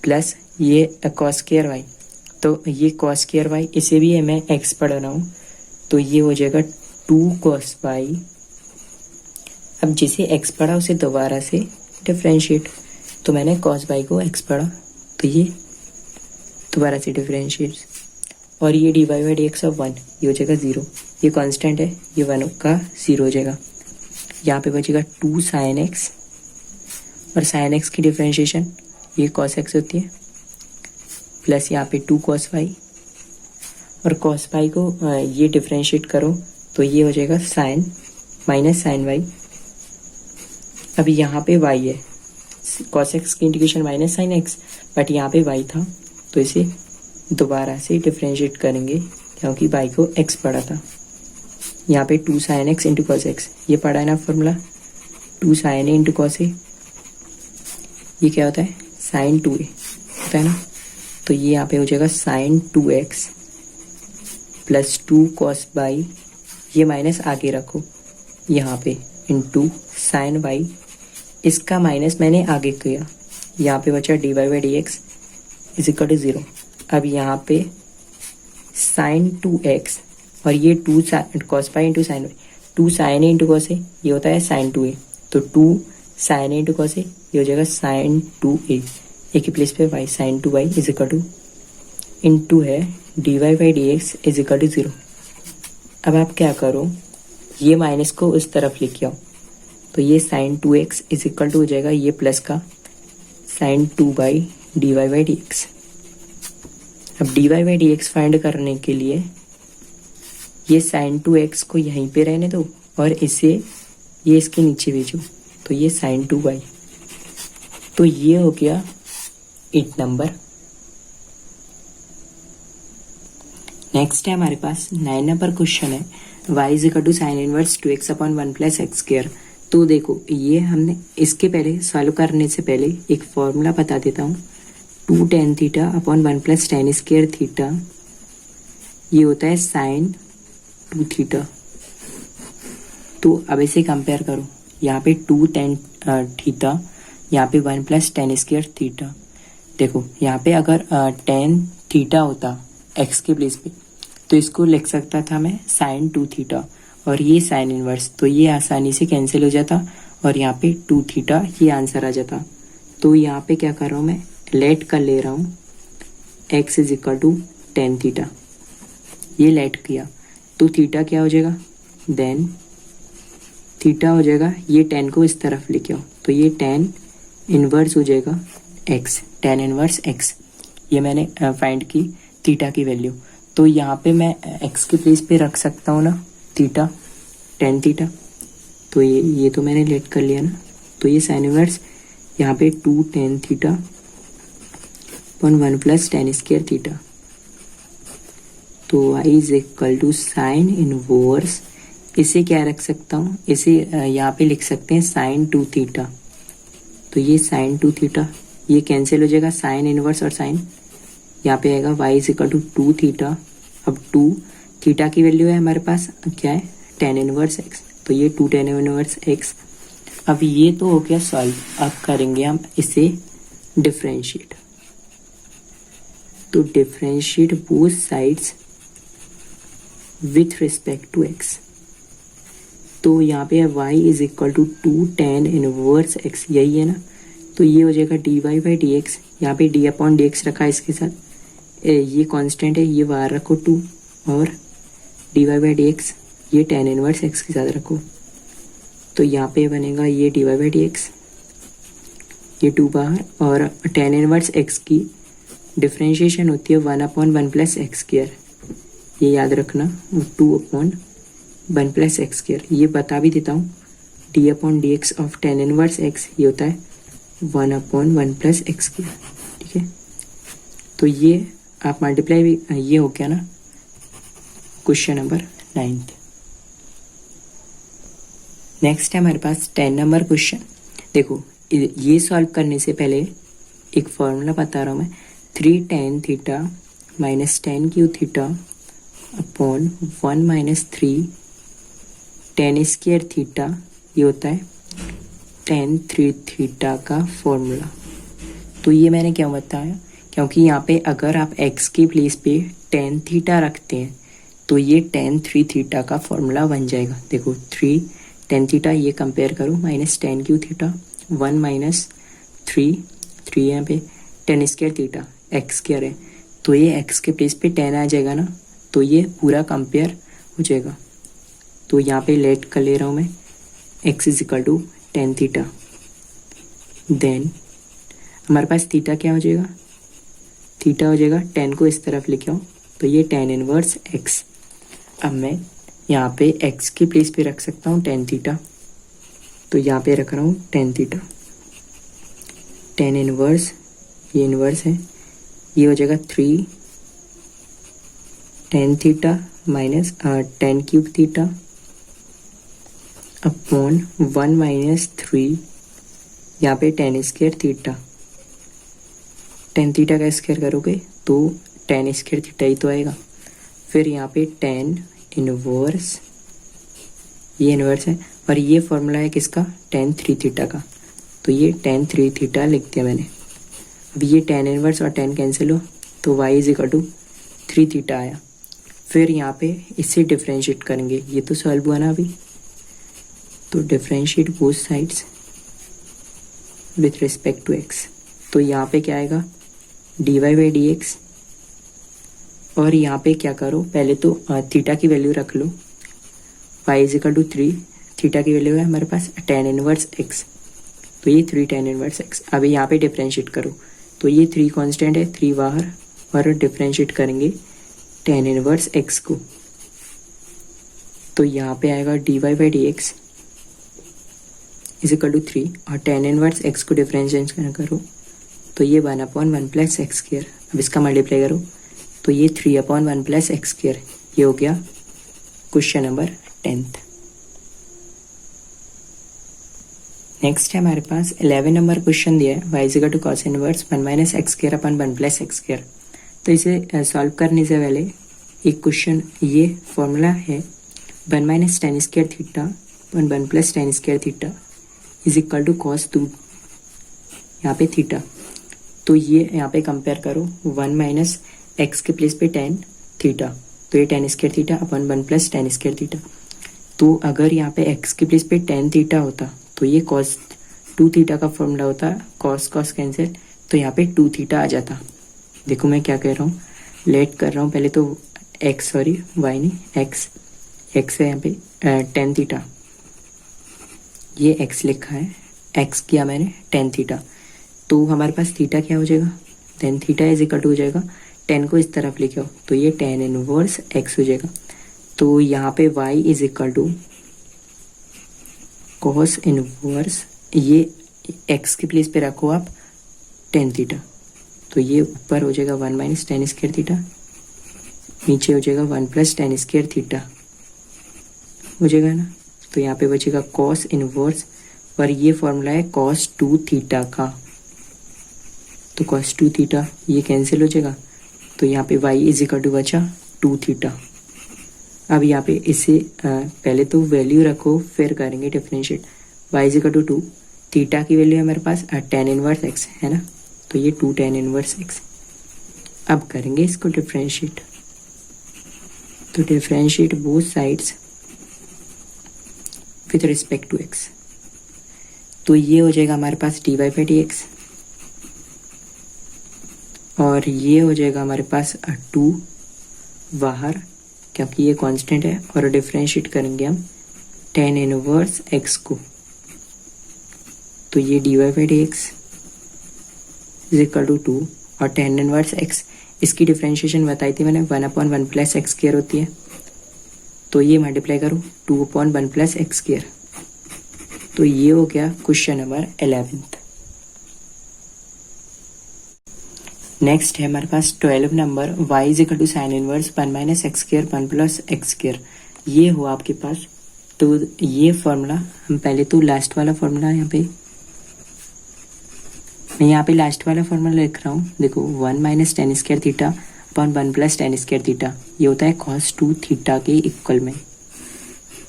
प्लस ये कॉस स्क्वायर वाई, तो ये कॉस स्क्वायर वाई इसे भी मैं एक्स पढ़ रहा हूँ, तो ये हो जाएगा 2 cos y। अब जिसे x पढ़ा उसे दोबारा से डिफ्रेंशिएट, तो मैंने cos y को x पढ़ा तो ये दोबारा से डिफ्रेंशिएट, और ये dy बाई dx ऑफ 1 ये हो जाएगा 0, ये कांस्टेंट है, ये 1 का 0 हो जाएगा। यहाँ पे बचेगा 2 sin x, और sin x की डिफ्रेंशिएशन ये cos x होती है, प्लस यहाँ पे 2 cos y, और cos y को ये डिफ्रेंशिएट करो तो ये हो जाएगा sin माइनस sin y। अब यहाँ पे y है, cos x की integration minus sin x, but यहाँ पे y था तो इसे दोबारा से डिफ्रेंशिएट करेंगे क्योंकि y को x पड़ा था। यहाँ पे 2 sin x into cos x, ये पड़ा है ना formula, 2 sin a into cos a, ये क्या होता है sin 2a होता है ना, तो ये यहाँ पे हो जाएगा sin 2x plus 2 cos y, ये माइनस आगे रखो यहाँ पे, इंटू sin y, इसका माइनस मैंने आगे किया, यहाँ पे बचा dy by dx is equal to 0। अब यहाँ पे sin 2x और ये 2 cos y into sin y, 2 sin a into cos a ये होता है sin 2a, तो 2 sin a into cos a ये हो जाएगा sin 2a, एक ही प्लेस पे y sin 2y is equal to into है dy by dx is equal to 0। अब आप क्या करो, ये माइनस को उस तरफ लेके आओ, तो ये sin 2x is equal to हो जाएगा ये प्लस का sin 2 by dy by dx। अब dy बाई dx फाइंड करने के लिए ये sin 2x को यहीं पे रहने दो और इसे ये इसके नीचे भेजो, तो ये sin 2y, तो ये हो गया 8 नंबर। नेक्स्ट है हमारे पास 9 नंबर क्वेश्चन है, y is equal to sine inverse 2x upon 1 plus x square. तो देखो ये हमने इसके पहले सॉल्व करने से पहले एक फॉर्मूला बता देता हूँ, 2 tan theta upon 1 plus tan square theta, ये होता है साइन 2 थीटा। तो अब इसे कंपेयर करो, यहाँ पे 2 tan थीटा, यहाँ पे 1 प्लस tan स्क्वायर थीटा। देखो यहाँ पे अगर tan थीटा होता x के प्लेस पे तो इसको लिख सकता था मैं साइन 2 थीटा, और ये साइन इनवर्स, तो ये आसानी से कैंसिल हो जाता और यहाँ पे 2 थीटा ये आंसर आ जाता। तो यहाँ पे क्या कर रहा हूँ मैं, लेट कर ले रहा हूँ x is equal to ten theta, ये लेट किया तो थीटा क्या हो जाएगा, देन थीटा हो जाएगा, ये 10 को इस तरफ लेके आओ तो ये tan इनवर्स हो जाएगा x, tan इनवर्स x, ये मैंने फाइंड की थीटा की वैल्यू। तो यहाँ पे मैं x के प्लेस पे रख सकता हूँ ना थीटा, tan थीटा, तो ये तो मैंने लेट कर लिया ना, तो ये साइन इनवर्स यहाँ पे 2 tan theta upon 1 plus tan square theta, तो y is equal to sine inverse, इसे क्या रख सकता हूँ, इसे यहाँ पे लिख सकते हैं साइन 2 थीटा, तो ये साइन 2 थीटा ये कैंसिल हो जाएगा, साइन इनवर्स और साइन, यहाँ पे आएगा y is equal to 2 theta. अब 2 थीटा की वैल्यू है हमारे पास क्या है, tan इनवर्स x, तो ये 2 tan इनवर्स x। अब ये तो हो गया सॉल्व, अब करेंगे हम इसे डिफरेंशिएट, तो differentiate both sides with respect to x, तो यहाँ पे y is equal to 2 tan inverse x, यही है ना, तो ये हो जाएगा dy बाई dx, यहाँ पे d अपॉन dx रखा है इसके साथ, ये कांस्टेंट है, ये बाहर रखो 2, और dy बाई dx ये tan इनवर्स x के साथ रखो, तो यहाँ पे बनेगा ये dy बाई dx, ये 2 बाहर, और tan इनवर्स x की डिफ्रेंशिएशन होती है 1 अपॉन 1 प्लस एक्स स्क्वायर, ये याद रखना, 2 अपॉन 1 प्लस एक्स स्क्वायर, ये बता भी देता हूँ, D upon d x of tan inverse x ये होता है 1 अपॉन 1 प्लस एक्स स्क्वायर, ठीक है। तो ये आप मल्टीप्लाई भी, ये हो गया ना क्वेश्चन नंबर 9। नेक्स्ट है हमारे पास 10 नंबर क्वेश्चन। देखो ये सॉल्व करने से पहले एक फॉर्मूला बता रहा हूँ मैं, 3 tan theta minus tan Q theta upon 1 minus 3 tan square theta, ये होता है tan 3 थीटा का फॉर्मूला। तो ये मैंने क्या बताया, क्योंकि यहाँ पे अगर आप x की प्लेस पे tan थीटा रखते हैं तो ये tan 3 थीटा का फॉर्मूला बन जाएगा। देखो 3 tan थीटा ये कंपेयर करो minus tan Q theta 1 minus 3 यहाँ पे tan square theta x square है, तो ये x के प्लेस पे tan आ जाएगा ना, तो ये पूरा कंपेयर हो जाएगा। तो यहाँ पे लेट कर ले रहा हूँ मैं x is equal to tan theta, then हमारे पास थीटा क्या हो जाएगा, थीटा हो जाएगा tan को इस तरफ लेके आओ तो ये tan इनवर्स x। अब मैं यहाँ पे x के प्लेस पे रख सकता हूँ tan थीटा, तो यहाँ पे रख रहा हूँ tan थीटा, tan इनवर्स ये इनवर्स है, ये हो जाएगा 3 tan theta minus tan cube theta upon 1 minus 3 यहाँ पे tan square theta. tan theta का स्क्वायर करोगे तो tan स्क्वायर थीटा ही तो आएगा। फिर यहाँ पे tan इनवर्स, ये इनवर्स है और ये फॉर्मूला है किसका, tan 3 थीटा का, तो ये tan 3 थीटा लिख दिया मैंने। अब ये tan इनवर्स और tan कैंसिल हो तो y is equal to 3 theta आया। फिर यहाँ पे इससे डिफ्रेंशिएट करेंगे, ये तो सॉल्व हुआ ना अभी, तो differentiate both sides with respect to x, तो यहाँ पे क्या आएगा dy बाई डी एक्स, और यहाँ पे क्या करो पहले तो थीटा की वैल्यू रख लो, y is equal to 3, theta की वैल्यू है हमारे पास tan इनवर्स x, तो ये 3 tan इनवर्स x। अभी यहाँ पे डिफ्रेंशिएट करो तो ये 3 कांस्टेंट है, 3 बाहर, और डिफ्रेंशिएट करेंगे tan इनवर्स x को, तो यहाँ पे आएगा dy by d x is equal to 3, और tan इनवर्स x को डिफ्रेंशिएट करो तो ये 1/1 प्लस एक्स स्क्वायर। अब इसका मल्टीप्लाई करो तो ये 3/1 प्लस एक्स स्क्वायर। ये हो गया क्वेश्चन नंबर 10th। नेक्स्ट है हमारे पास 11 नंबर क्वेश्चन दिया है, y is equal to cos inverse 1 minus x square upon 1 plus x square. तो इसे सॉल्व करने से पहले एक क्वेश्चन, ये फॉर्मूला है 1 minus tan square theta upon 1 plus tan square theta is equal to cos 2 यहाँ पे थीटा। तो ये यहाँ पे कंपेयर करो 1 माइनस एक्स के प्लेस पे tan थीटा, तो ये tan square theta upon 1 plus tan square theta. तो अगर यहाँ पे x के प्लेस पे tan थीटा होता तो ये cos 2 थीटा का फॉर्मूला होता, cos cos कैंसिल, तो यहाँ पे 2 थीटा आ जाता। देखो मैं क्या कह रहा हूँ, लेट कर रहा हूँ पहले तो x, सॉरी y नहीं x है यहाँ पे tan थीटा, ये x लिखा है, x किया मैंने tan थीटा, तो हमारे पास थीटा क्या हो जाएगा, tan theta is equal to हो जाएगा tan को इस तरफ लेके आओ तो ये tan इनवर्स x हो जाएगा। तो यहाँ पे y is equal to cos inverse, ये x के प्लेस पे रखो आप tan थीटा, तो ये ऊपर हो जाएगा 1 माइनस tan स्क्वायर थीटा, नीचे हो जाएगा 1 प्लस tan स्क्वायर थीटा हो जाएगा ना। तो यहाँ पे बचेगा cos इनवर्स, और ये फॉर्मूला है cos 2 थीटा का, तो cos 2 थीटा ये कैंसिल हो जाएगा, तो यहाँ पे y इज इक्वल टू बचा 2 थीटा। अब यहाँ पे इसे पहले तो वैल्यू रखो फिर करेंगे differentiate, y is equal to 2, theta की वैल्यू है मेरे पास tan इनवर्स x है ना, तो ये 2 tan इनवर्स x। अब करेंगे इसको डिफरेंशिएट, तो differentiate both sides with respect to x, तो ये हो जाएगा हमारे पास dy बाई डी एक्स, और ये हो जाएगा हमारे पास 2 बाहर क्योंकि ये कांस्टेंट है, और डिफरेंशिएट करेंगे हम tan इनवर्स x को, तो ये dy by d x is equal to 2, और tan इनवर्स x इसकी डिफरेंशिएशन बताई थी मैंने 1/1 प्लस एक्स स्क्वायर होती है, तो ये मल्टीप्लाई करो 2/1 प्लस एक्स स्क्वायर। तो ये हो गया क्वेश्चन नंबर 11th। नेक्स्ट है हमारे पास 12 number, y is equal to sine inverse 1 minus x square 1 plus x square. ये हो आपके पास, तो ये फॉर्मूला हम पहले तो लास्ट वाला फॉर्मूला यहाँ पे लास्ट वाला फॉर्मूला लिख रहा हूँ। देखो 1 minus tan square theta upon 1 plus tan square theta, ये होता है cos 2 थीटा के इक्वल में।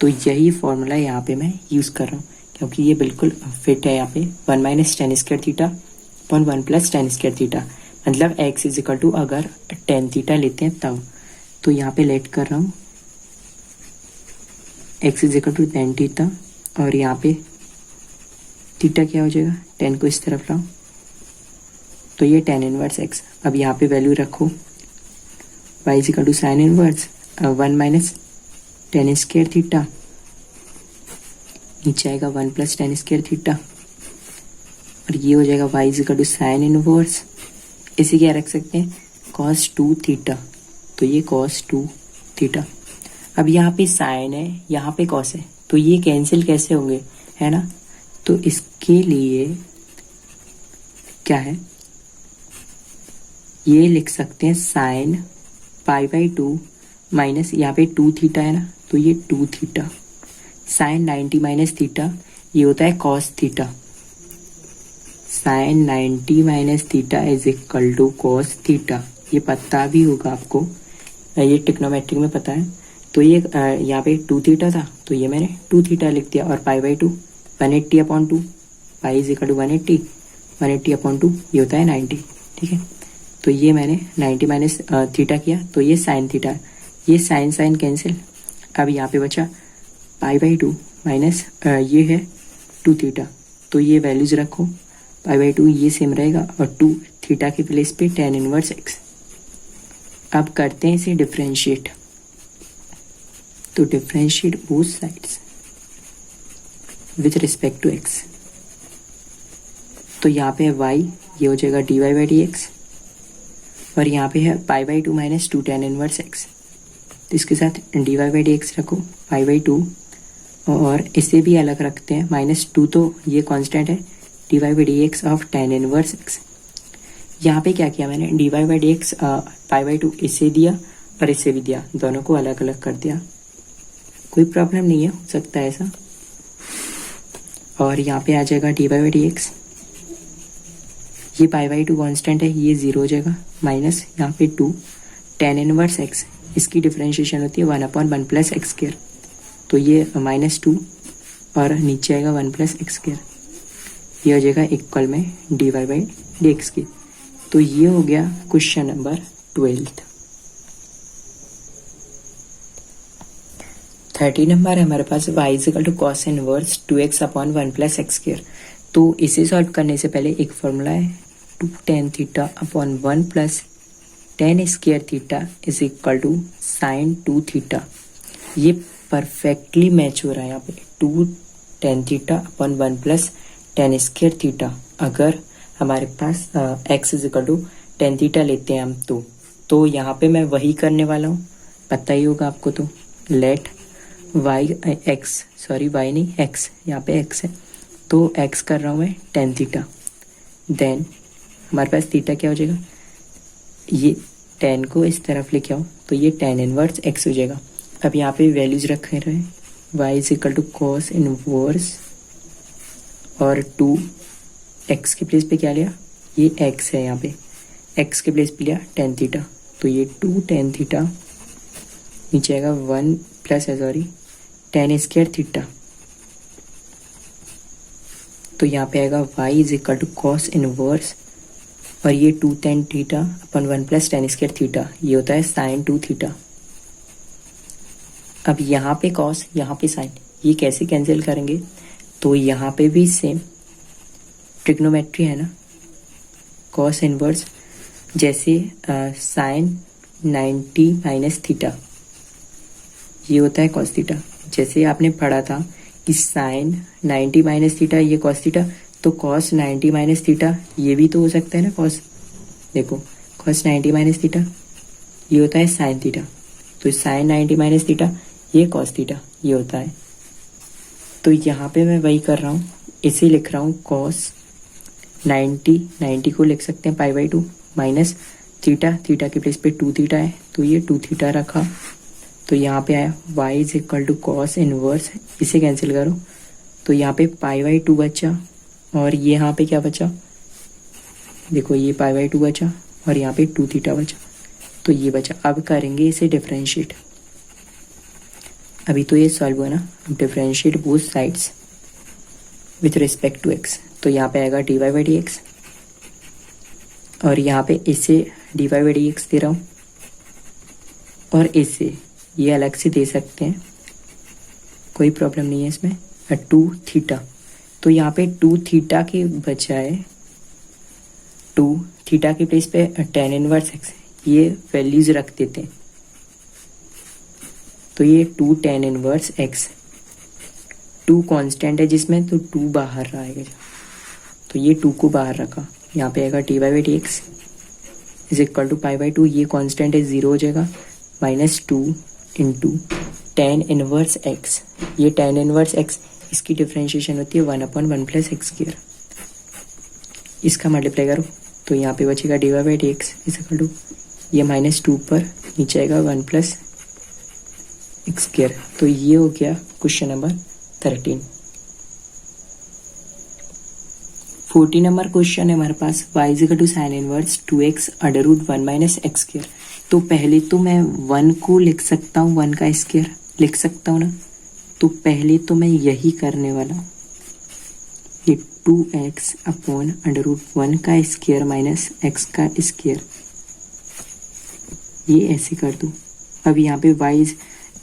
तो यही फॉर्मूला यहाँ पे मैं यूज़ कर रहा हूँ क्योंकि ये बिल्कुल फिट है। यहाँ पे 1 minus tan square theta upon 1 plus tan square theta, मतलब x इज इक्वल टू अगर tan थीटा लेते हैं तब, तो यहाँ पे लेट कर रहा हूँ x is equal to ten theta, और यहाँ पे थीटा क्या हो जाएगा, 10 को इस तरफ लाओ तो ये tan इनवर्स एक्स। अब यहाँ पे वैल्यू रखो, y is equal to sine inverse 1 minus ten square theta, नीचे आएगा 1 प्लस टेन स्क्वायर थीटा, और ये हो जाएगा y is equal to sine inverse, इसे क्या रख सकते हैं, cos 2 थीटा, तो ये cos 2 थीटा। अब यहाँ पे साइन है, यहाँ पे cos है, तो ये कैंसिल कैसे होंगे, है ना। तो इसके लिए क्या है, ये लिख सकते हैं साइन पाई बाई 2 माइनस यहाँ पे 2 थीटा है ना, तो ये 2 थीटा, साइन 90 माइनस थीटा, ये होता है cos theta, sine 90 minus theta is equal to cos theta. ये पता भी होगा आपको, ये ट्रिग्नोमेट्रिक में पता है। तो ये यहाँ पे 2 थीटा था, तो ये मैंने 2 थीटा लिख दिया, और pi by 2 180 upon 2, pi is equal to 180 upon 2, ये होता है 90, ठीक है। तो ये मैंने 90 माइनस थीटा किया, तो ये साइन थीटा, ये साइन साइन कैंसिल। अब यहाँ पे बचा पाई बाई 2 माइनस ये है 2 थीटा, तो ये वैल्यूज रखो, पाई बाई 2 ये सेम रहेगा, और 2 थीटा के प्लेस पे tan इनवर्स एक्स। अब करते हैं इसे डिफरेंशिएट, तो differentiate both sides with respect to x. तो यहाँ पे है y, ये हो जाएगा dy बाई डी एक्स, और यहाँ पे है पाई by 2 minus 2 tan inverse x, तो इसके साथ dy बाई डी एक्स रखो, पाई बाई 2, और इसे भी अलग रखते हैं, -2 तो ये कांस्टेंट है, dy by d x of tan inverse x. यहाँ पे क्या किया मैंने, dy by d x pi by 2 इसे दिया और इसे भी दिया, दोनों को अलग अलग कर दिया, कोई प्रॉब्लम नहीं है, हो सकता है ऐसा। और यहाँ पे आ जाएगा dy बाई डी एक्स, ये पाई बाई 2 कॉन्स्टेंट है, ये 0 हो जाएगा, माइनस यहाँ पे 2 tan इनवर्स एक्स, इसकी डिफरेंशिएशन होती है 1 अपॉन 1 प्लस एक्स स्क्वायर, तो ये -2 और नीचे आएगा 1 प्लस एक्स स्क्वायर, ये हो जाएगा इक्वल में dy बाई डी एक्स की। तो ये हो गया क्वेश्चन नंबर 12। 30 नंबर है हमारे पास, y is equal to cos inverse 2x upon 1 plus x square. तो इसे सॉल्व करने से पहले एक फॉर्मूला है, 2 tan theta upon 1 plus tan square theta is equal to sine 2 theta. ये परफेक्टली मैच हो रहा है यहाँ पे, 2 tan theta upon 1 plus tan square theta. अगर हमारे पास x is equal to tan theta लेते हैं हम, तो यहाँ पे मैं वही करने वाला हूँ, पता ही होगा आपको। तो लेट y नहीं x, यहाँ पे x है, तो x कर रहा हूँ मैं tan थीटा, देन हमारे पास थीटा क्या हो जाएगा, ये tan को इस तरफ लेके आओ तो ये tan इनवर्स x हो जाएगा। अब यहाँ पे वैल्यूज रखे रहे, y is equal to cos inverse, और 2x के प्लेस पे क्या लिया, ये x है, यहाँ पे x के प्लेस पे लिया tan थीटा, तो ये 2 tan थीटा, नीचे आएगा 1 प्लस tan स्क्वायर थीटा, तो यहाँ पे आएगा y is equal to cos inverse, और ये 2 tan theta upon 1 plus tan square theta, ये होता है साइन 2 थीटा। अब यहाँ पे कॉस, यहाँ पे साइन, ये कैसे कैंसिल करेंगे, तो यहाँ पे भी सेम ट्रिग्नोमेट्री है ना, कॉस इनवर्स, जैसे साइन 90 माइनस थीटा, ये होता है कॉस थीटा। जैसे आपने पढ़ा था कि साइन 90 माइनस थीटा ये कॉस थीटा, तो कॉस 90 माइनस थीटा ये भी तो हो सकता है ना कॉस, देखो कॉस 90 माइनस थीटा ये होता है साइन थीटा, तो साइन 90 माइनस थीटा ये कॉस थीटा ये होता है। तो यहाँ पे मैं वही कर रहा हूँ, इसे लिख रहा हूँ कॉस 90 को लिख सकते हैं पाई बाई 2 माइनस थीटा के प्लेस पे 2 थीटा है, तो ये 2 थीटा रखा, तो यहाँ पे आया y is equal to cos inverse, इसे कैंसिल करो तो यहाँ पे पाई बाई 2 बचा, और ये यहाँ पे क्या बचा, देखो ये पाई बाई 2 बचा, और यहाँ पे 2 थीटा बचा, तो ये बचा। अब करेंगे इसे डिफरेंशिएट, अभी तो ये सॉल्व हुआ ना, differentiate both sides with respect to x, तो यहाँ पे आएगा dy बाई डी एक्स, और यहाँ पे इसे dy बाई डी एक्स दे रहा हूँ, और इसे ये अलग से दे सकते हैं, कोई प्रॉब्लम नहीं है इसमें। 2 थीटा, तो यहाँ पे 2 थीटा के बजाय 2 थीटा के प्लेस पे tan इनवर्स x ये वैल्यूज रख देते हैं। तो ये 2 tan इनवर्स x, 2 कांस्टेंट है जिसमें, तो 2 बाहर आएगा, तो ये 2 को बाहर रखा। यहाँ पे आएगा dy/dx इज इक्वल टू π/2, ये कांस्टेंट है 0 हो जाएगा, -2 इंटू tan इनवर्स x, ये tan इनवर्स x इसकी डिफ्रेंशिएशन होती है 1/1 + x²। इसका मल्टीप्लाई करो तो यहाँ पे बचेगा dy/dx इज इक्वल टू ये -2 पर नीचे आएगा 1 + x²। तो ये हो गया क्वेश्चन नंबर 13। 14 नंबर क्वेश्चन है हमारे पास, y = sin inverse 2x √1 - x²। तो पहले तो मैं 1 को लिख सकता हूँ, 1 का स्क्वायर लिख सकता हूँ ना, तो पहले तो मैं यही करने वाला हूँ, ये 2x अपॉन √1 का स्क्वायर माइनस x का स्क्वायर, ये ऐसे कर दूँ। अब यहाँ पे y,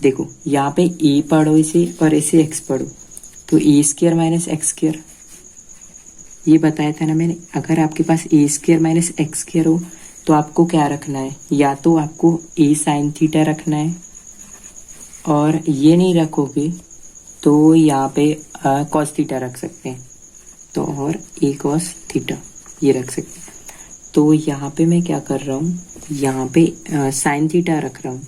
देखो यहाँ पे a पढ़ो इसे और इसे x पढ़ो, तो a² माइनस x², ये बताया था ना मैंने, अगर आपके पास a² माइनस x² हो तो आपको क्या रखना है, या तो आपको a sin थीटा रखना है, और ये नहीं रखोगे तो यहाँ पे cos थीटा रख सकते हैं, तो और a cos थीटा ये रख सकते हैं। तो यहाँ पे मैं क्या कर रहा हूँ, यहाँ पे sin थीटा रख रहा हूँ,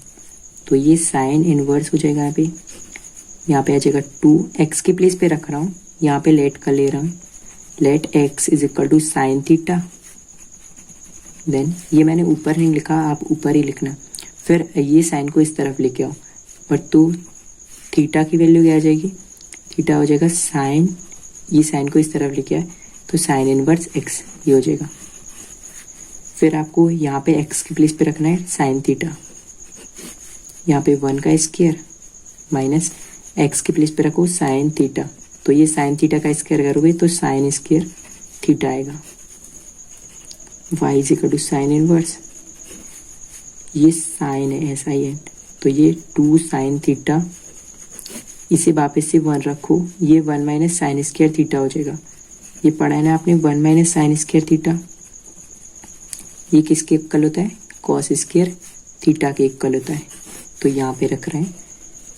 तो ये sin इनवर्स हो जाएगा। यहाँ पे आ जाएगा 2x के प्लेस पे रख रहा हूँ, यहाँ पे लेट का ले रहा हूँ, let x is equal to sine theta. Then ये मैंने ऊपर नहीं लिखा, आप ऊपर ही लिखना। फिर ये साइन को इस तरफ लेके आओ, बट तो थीटा की वैल्यू क्या आ जाएगी, थीटा हो जाएगा साइन, ये साइन को इस तरफ लेके आए तो साइन इनवर्स x ये हो जाएगा। फिर आपको यहाँ पे x के प्लेस पे रखना है साइन थीटा, यहाँ पे 1 का स्क्वायर माइनस x के प्लेस पे रखो साइन थीटा, तो ये साइन थीटा का स्क्वायर करोगे तो साइन स्क्वायर थीटा आएगा। y is equal to sine inverse, ये साइन है SIN, तो ये 2 साइन थीटा, इसे वापस से 1 रखो, ये 1 माइनस साइन स्क्वायर थीटा हो जाएगा। ये पढ़ा है ना आपने, 1 माइनस साइन स्क्वायर थीटा, ये किसके इक्वल होता है, कॉस स्क्वायर थीटा के इक्वल होता है। तो यहाँ पे रख रहे हैं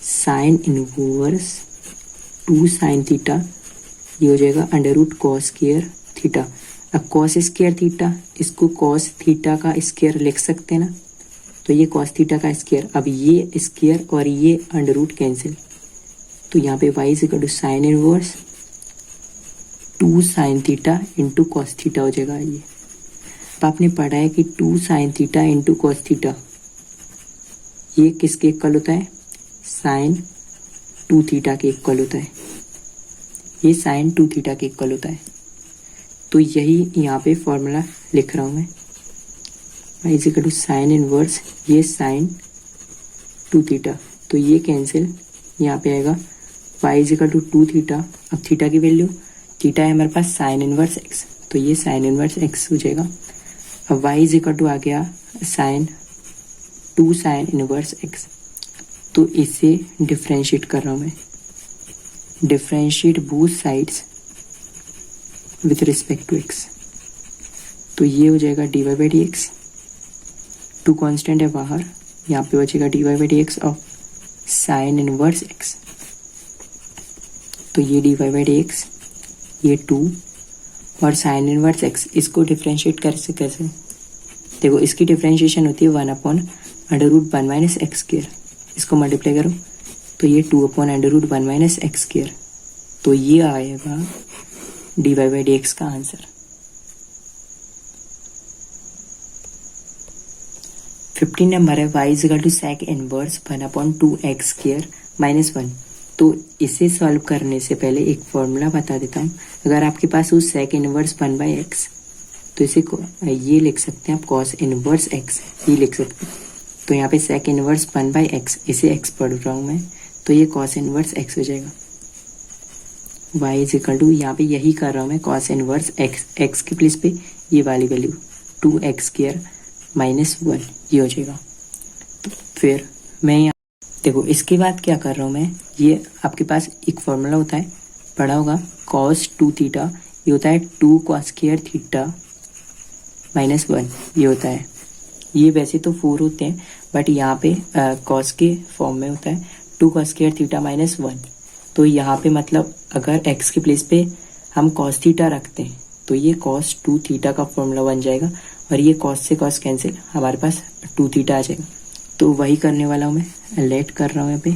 साइन इनवर्स 2 साइन थीटा, ये हो जाएगा √ कॉस स्क्वायर थीटा। अब कॉस स्क्वायर थीटा, इसको कॉस थीटा का स्क्वायर लिख सकते हैं ना, तो ये कॉस थीटा का स्क्वायर, अब ये स्क्वायर और ये √ कैंसिल, तो यहाँ पे y is equal to sine inverse 2 sine theta into cos theta हो जाएगा। ये अब आपने पढ़ा है कि 2 sine theta into cos theta ये किसके इक्वल होता है, साइन 2 थीटा के इक्वल होता है, ये साइन 2 थीटा के इक्वल होता है। तो यही यहाँ पे फॉर्मूला लिख रहा हूँ मैं, y is equal to sine inverse ये साइन 2 थीटा, तो ये कैंसिल, यहाँ पे आएगा y is equal to 2 theta. अब थीटा की वैल्यू, थीटा है हमारे पास साइन इनवर्स x, तो ये साइन इनवर्स x हो जाएगा। अब y इज इक्वल टू आ गया साइन 2 साइन इनवर्स x, तो इसे डिफ्रेंशिएट कर रहा हूँ मैं, differentiate both sides with respect to x, तो ये हो जाएगा dy/dx, 2 कांस्टेंट है बाहर, यहाँ पे बचेगा dy/dx of sine inverse x, तो ये dy/dx ये 2 और साइन इनवर्स x, इसको डिफ्रेंशिएट कैसे कैसे, देखो इसकी डिफ्रेंशिएशन होती है 1/√1 - x², इसको मल्टीप्लाई करो तो ये 2/√1 - x², तो ये आएगा dy/dx का आंसर। 15 नंबर है y is equal to sec inverse 1/2x² - 1। तो इसे सॉल्व करने से पहले एक फॉर्मूला बता देता हूँ। अगर आपके पास वो sec इनवर्स 1/x, तो इसे ये लिख सकते हैं आप cos इनवर्स x, ये लिख सकते हैं। तो यहाँ पे sec इनवर्स 1/x, इसे x पढ़ रहा हूँ मैं, तो ये cos इनवर्स x हो जाएगा। y इज इक्वल टू, यहाँ पे यही कर रहा हूँ मैं, cos इनवर्स x के प्लेस पे ये वाली वैल्यू 2x² - 1 ये हो जाएगा। तो फिर मैं देखो इसके बाद क्या कर रहा हूँ मैं, ये आपके पास एक फॉर्मूला होता है, पढ़ा होगा, cos 2 थीटा, ये होता है 2 cos स्क्वायर थीटा माइनस 1, ये होता है। ये वैसे तो 4 होते हैं बट यहाँ पे cos के फॉर्म में होता है 2 cos स्क्वायर थीटा माइनस 1। तो यहाँ पे मतलब अगर x के प्लेस पे हम cos थीटा रखते हैं तो ये cos 2 थीटा का फॉर्मूला बन जाएगा, और ये cos से cos कैंसिल, हमारे पास 2 थीटा आ जाएगा। तो वही करने वाला हूँ मैं, लेट कर रहा हूँ यहाँ पे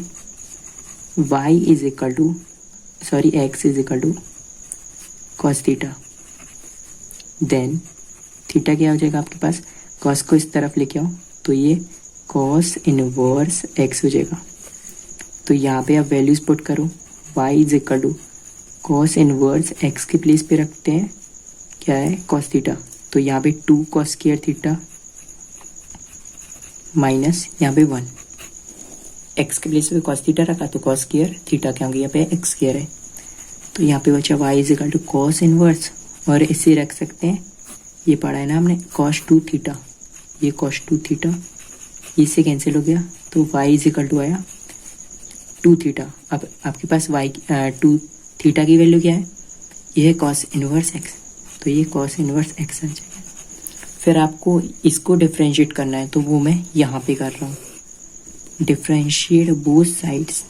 y is equal to x is equal to cos theta, then theta क्या हो जाएगा आपके पास, cos को इस तरफ लेके आओ तो ये cos इनवर्स x हो जाएगा। तो यहाँ पे आप वैल्यूज पुट करो, y is equal to cos inverse x के प्लेस पे रखते हैं, क्या है cos थीटा, तो यहाँ पे 2 cos स्क्वायर थीटा माइनस यहाँ पे 1, x के प्लेस पे cos थीटा रखा तो cos स्क्वायर थीटा क्या होगा, यहाँ पे x स्क्वायर है। तो यहाँ पे बचा y is equal to cos inverse, और इसे रख सकते हैं, ये पढ़ा है ना हमने cos 2 थीटा, ये cos 2 थीटा, इससे कैंसिल हो गया, तो y इज इक्वल टू आया 2 थीटा। अब आपके पास y 2 थीटा की वैल्यू क्या है, ये है cos इनवर्स x, तो ये cos इनवर्स x आ जाएगा। फिर आपको इसको डिफ्रेंशिएट करना है, तो वो मैं यहाँ पे कर रहा हूँ, differentiate both sides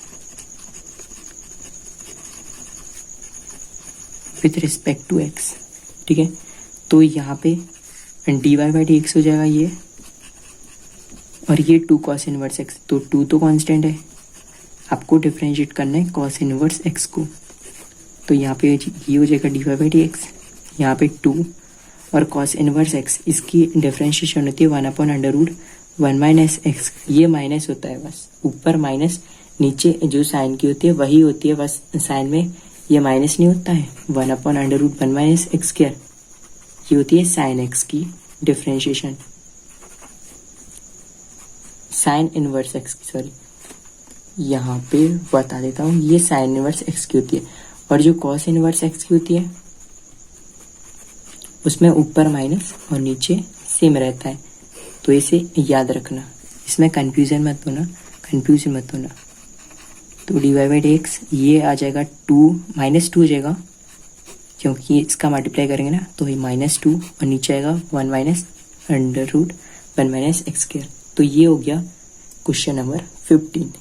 with respect to x, ठीक है। तो यहाँ पे dy बाई डी एक्स हो जाएगा ये, और ये 2 cos इनवर्स x, तो 2 तो कांस्टेंट है, आपको डिफ्रेंशिएट करना है cos इनवर्स x को। तो यहाँ पे ये हो जाएगा dy बाई डी एक्स, यहाँ पे 2 और cos इनवर्स x, इसकी डिफ्रेंशिएशन होती है 1/√1 माइनस एक्स, ये माइनस होता है बस, ऊपर माइनस, नीचे जो साइन की होती है वही होती है, बस साइन में ये माइनस नहीं होता है, 1/√1 माइनस एक्स स्क्वायर, ये होती है साइन एक्स की डिफ्रेंशिएशन, साइन इनवर्स एक्स की, सॉरी यहाँ पे बता देता हूँ, ये साइन इनवर्स एक्स की होती है, और जो cos इनवर्स एक्स की होती है उसमें ऊपर माइनस और नीचे सेम रहता है, तो इसे याद रखना, इसमें कंफ्यूजन मत होना। तो dy बाई डी एक्स ये आ जाएगा 2 -2 हो जाएगा, क्योंकि इसका मल्टीप्लाई करेंगे ना, तो ये -2 और नीचे आएगा 1/√1 माइनस एक्स स्क्वायर। तो ये हो गया क्वेश्चन नंबर 15।